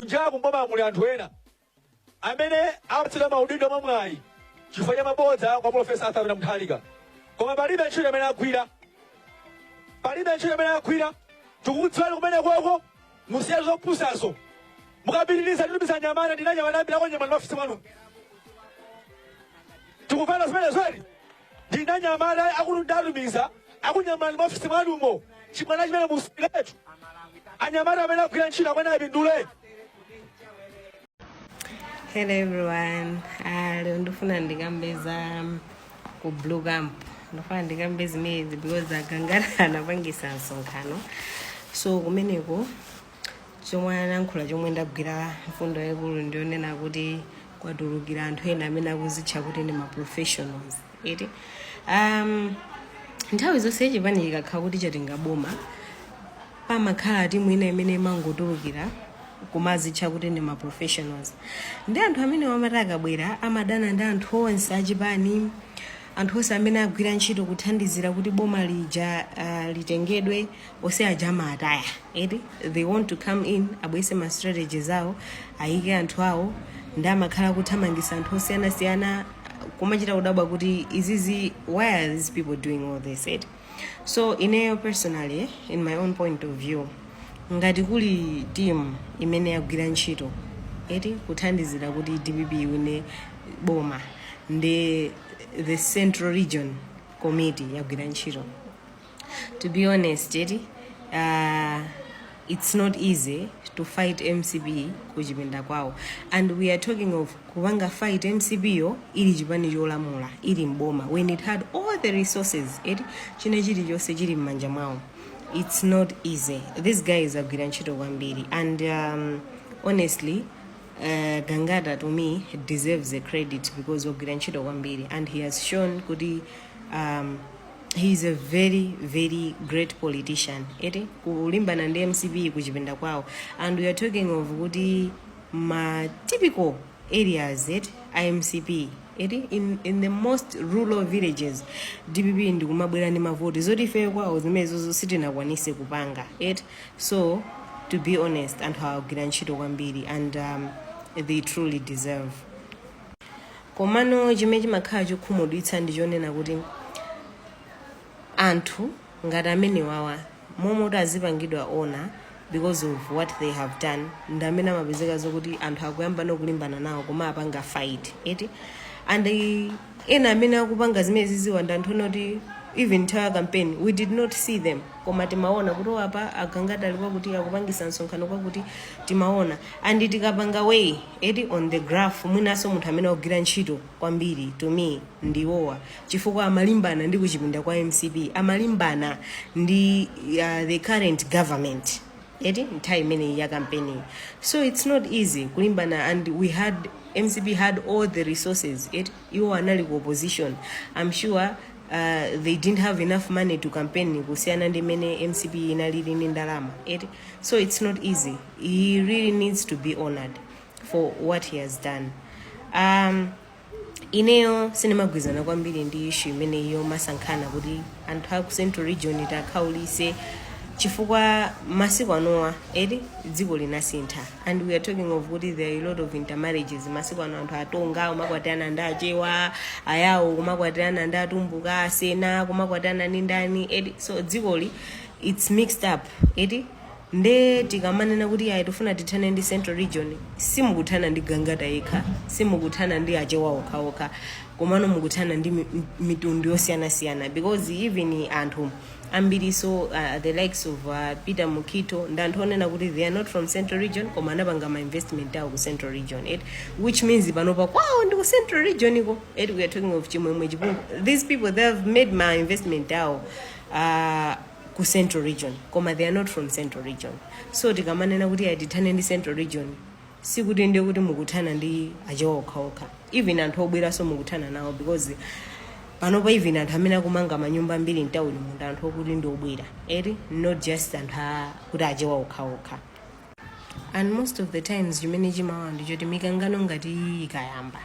Jabu mboma muli anthu ena amene awatsira maudindo mwamwayi chifukwa cha mabodza kwa Profesa Arthur Mthalika. Koma palibe ntchito imene agwira. Tikukudziwani kumene kwako musiya zopusazo. Mukapitiriza titumiza nyamata ndinanyamata ambira kwa nyamata ofisi mwanu. Tikufana zimene zweri. Ndinanyamata akulundalumiza akunyamata ofisi mwanumo. Chimwana chimene musiletu. Anyamata amene agwira ntchito amene apindule. Hello everyone. Leo ndifuna ndikambeza ku Blue Camp. Ndifuna ndikambeza imezi because Gangata anapangisa msonkhano. So kumeneko chomwe anankhula chomwe ndagwira mfundo yaikulu ndionena kuti kwadulukira anthu ena amene akuzitcha kuti ndi ma-professionals. Nthawi zonse chipani chikakhala kuti chatingaboma pamakhala timu ina imene imangotulukira kumazitcha kuti ndi ma-professionals. Ndi anthu amene amati akabwera amadana ndi anthu onse achipani, anthu onse amene agwira ntchito kuthandizira kuti boma lija litengedwe onse aja amataya. They want to come in abwese ma strategies awo ayike anthu awo ndi amakhala kuthamangisa anthu osiyanasiyana kumachita kudabwa kuti izizi why are these people doing all this. So ineyo personally in my own point of view ngati kuli team imene yagwira ntchito kuthandizira kuti DPP iwine boma ndi the Central Region Committee yagwira ntchito. To be honest, it's not easy to fight MCP kuchipinda kwawo, and we are talking of kupanga fight MCP yo ili chipani cholamula ili mboma when it had all the resources chine chilichonse chili m'manja mwawo. It's not easy. This guy is agwira ntchito kwambiri, and honestly Gangata to me deserves the credit because of ntchito kwambiri, and he has shown kuti he is a very very great politician kulimbana ndi MCP kuchipinda kwawo. And we are talking of kuti ma typical areas IMCP in the most rural villages DPP ndi kumabwera ndi mavoti zoti ife kwawo zimenezo sitinakwanise kupanga. So to be honest, anthu agwira ntchito kwambiri, and they truly deserve. Komano chimene chimakhala chokhumudwitsa ndi chonena kuti anthu ngati amene wawa momwe azipangidwa ona because of what they have done ndi amene amapezeka zokuti anthu akuyamba nokulimbana nawo koma apanga fight. And ena amene akupanga zimene ziziwa ndi anthu noti even entire campaign we did not see them, koma timaona kuti apa Agangata alikuwa kuti akupangisa msonkhano kwa kuti timaona, and tikapanga way on the graph mwinaso munthu amene akugwira ntchito kwambiri to me ndiwowa chifukwa amalimbana ndi kuchipinda kwa MCP, amalimbana ndi the current government nthawi imene ya campaigning. So it's not easy kulimbana, and MCP had all the resources. Iwo anali ku opposition. I'm sure they didn't have enough money to campaign kusiyana ndi mene MCP inalili ndi ndalama. So it's not easy. He really needs to be honored for what he has done. Ineyo sinemagwizana kwambiri ndi issue imene iyo masankhana kuti anthu aku Central Region itakhaulise chifukwa masiku anowa dziko linasintha, and we are talking of kuti there are a lot of intermarriages. Masiku ano anthu atonga kumakwatana ndi achewa ayawo, kumakwatana ndi atumbuka asena, kumakwatana ndi ndani. So dzikoli it's mixed up. Nde tikamanena kuti ayi tofuna tithane ndi Central Region, simukuthana ndi Gangata yekha, simukuthana ndi achewa okhaokha, komano mukuthana ndi mitundu yosiyanasiyana, because even anthu ambiri so the likes of Peter Mukito ndi anthu onena kuti they are not from Central Region koma anapanga ma investment awo ku Central Region, which means panopa kwawo ndi ku Central Region iko. We are talking of chimwemwe chipu. These people, they have made my investment awo ku Central Region koma they are not from Central Region. So tikamanena kuti atithane ndi Central Region sikuti ndiye kuti mukuthana ndi achewa okhaokha, even anthu obwera so mukuthana nawo, because panopa even anthu amene akumanga manyumba mbiri mtawuni mundu anthu okuti ndi obwera, not just anthu kuti achewa okhaokha. And most of the times chimene chimawa ndichoti mikangano ngati ikayamba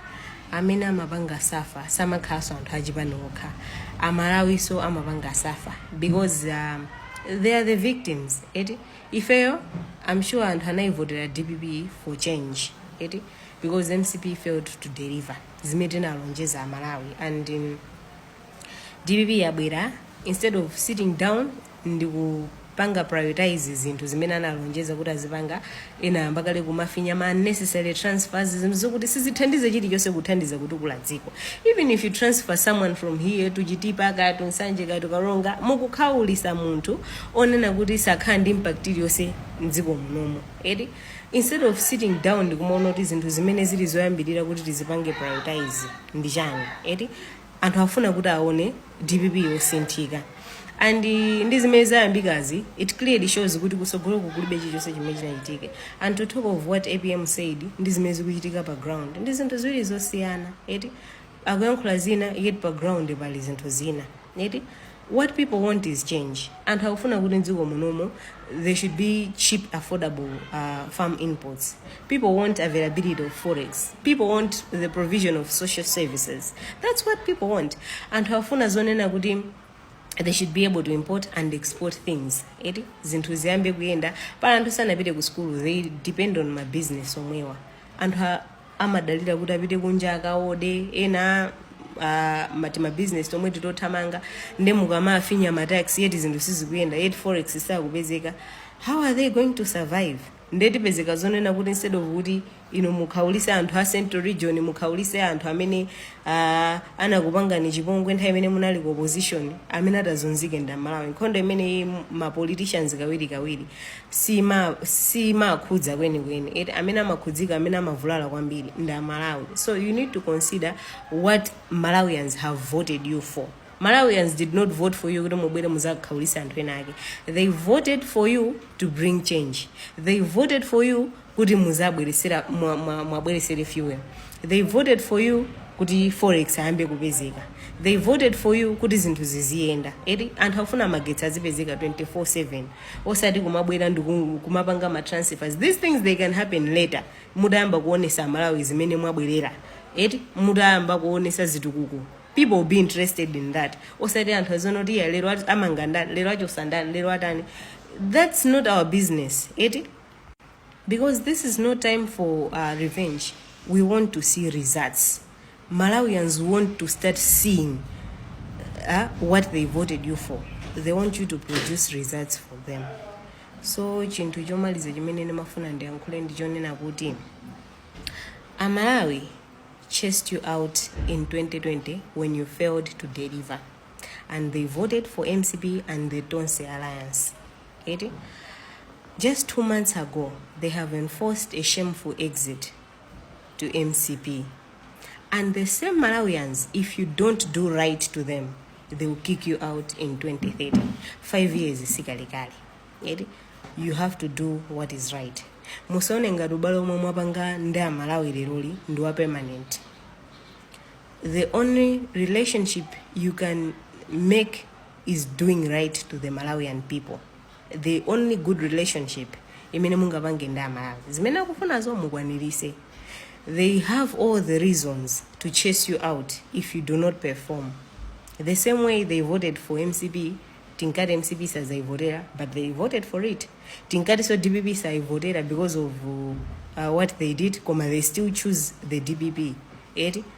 amene amapanga safa samakhaso anthu achipani okha, amalawiso amapanga safa because they are the victims. Ifeyo, I'm sure and Hana voted at DPP for change. Because MCP failed to deliver. Zimedena Ronjeza Malawi. And in DPP Yabira, instead of sitting down, ndiku panga prioritizes into zimena nalonjeza kuti azipanga ena mbakale kumafinya ma unnecessary transfers zimzokuti sizithandize chiti chose kuthandiza kuti kula dziko. Even if you transfer someone from here to Chitipa katu Nsanje katu Karonga mukukhaulisa munthu onena kuti sakhandi impact yose mdziko munomo. Instead of sitting down ndikumaona kuti zinthu zimene zili zoyambirira kuti tizipange prioritize ndi chani. Anthu afuna kuti aone DPP yosinthika. And ndizimeza ambikazi, it clearly shows kuti kusogolo kukulibe chilichonse chimene chinachitika. And to talk of what APM said, ndizimezi kuchitika pa ground. Ndizinthu ziwiri zosiyana. Akuyankhula zina yet pa ground pali zinthu zina. What people want is change. And hakufuna kuti mdziko munomo there should be cheap, affordable farm inputs. People want availability of forex. People want the provision of social services. That's what people want. And hakufuna zonena kuti they should be able to import and export things. Zinthu ziyambe kuyenda pala anthu sanapite ku school, they depend on my business omwewa. Anthu amadalira kuti apite kunja akaode ena matima business tomwe tothamanga ndemukama afinya ma tax yeti zinthu sizikuyenda yeti forex isakupezeka. How are they going to survive? Ndetipezeka zonena kuti instead of kuti mukhaulise anthu a Central Region, mukhaulise anthu amene anakupangani chipongwe nthawi imene munali ku opposition amene atazunzike nda Malawi. Nkhondo imene ma politicians kawiri simakhudza kwenikweni. Amene amakhudzika amene amavulala kwambiri nda Malawi. So you need to consider what Malawians have voted you for. Malawians did not vote for you kuti mubwere muzakhaulisa anthu enake. They voted for you to bring change. They voted for you kuti muzabweresera mwabweresere fuel. They voted for you kuti forex ayambe kupezeka. They voted for you kuti zinthu ziziyenda. Anthu afuna magetsi azipezeka 24/7. Osati kumabwera ndi kumapanga ma transfers. These things they can happen later. Mudayamba kuonesa Malawi zimene mwabwerera. Mudayamba kuonesa zitukuku. People will be interested in that. Osati anthu azonoti ya lero amanganda, lero achosandani, lero atani. That's not our business. Because this is no time for revenge. We want to see results. Malawians want to start seeing what they voted you for. They want you to produce results for them. So chinthu chomaliza chimene ndimafuna ndiyankhule ndichonena kuti Malawi chased you out in 2020 when you failed to deliver. And they voted for MCP and the Tonse Alliance. Just 2 months ago, they have enforced a shameful exit to MCP. And the same Malawians, if you don't do right to them, they will kick you out in 2030. 5 years is sikalikali. You have to do what is right. Musone ngadubalo mwapanga nda Malawi leroli ndwa permanent. The only relationship you can make is doing right to the Malawian people. The only good relationship imene mungapange nda Malawi zimene akufuna zo mukwanirise. They have all the reasons to chase you out if you do not perform. The same way they voted for MCP, tinkati MCP sazaivotera, but they voted for it. Tinkati so DPP saivotera because of what they did, they still choose the DPP.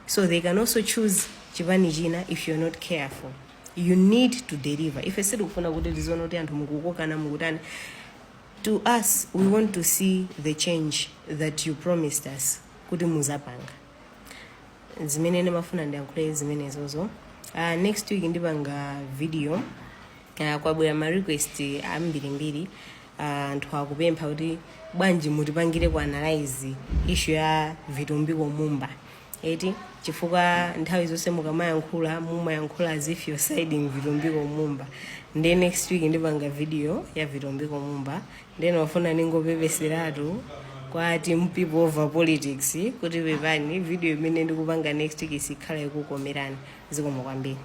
So they can also choose Chivani Jina if you're not careful. You need to deliver. If I said to us, we want to see the change that you promised us. Next week ndibanga video kwa bwera ma request ambirimbiri anthu akupempha kuti bwanji mutipangire ku analyze issue ya vitumbiko mumba. Chifukwa nthawi zonse mumayankhula as if you're siding vitumbiko mumba. Then next week ndibanga video ya vitumbiko mumba. Then wafuna ningopepeseratu kwa team people over politics kuti bevani video imene ndikupanga next week isikhala ikukomerani zikomo kwambiri.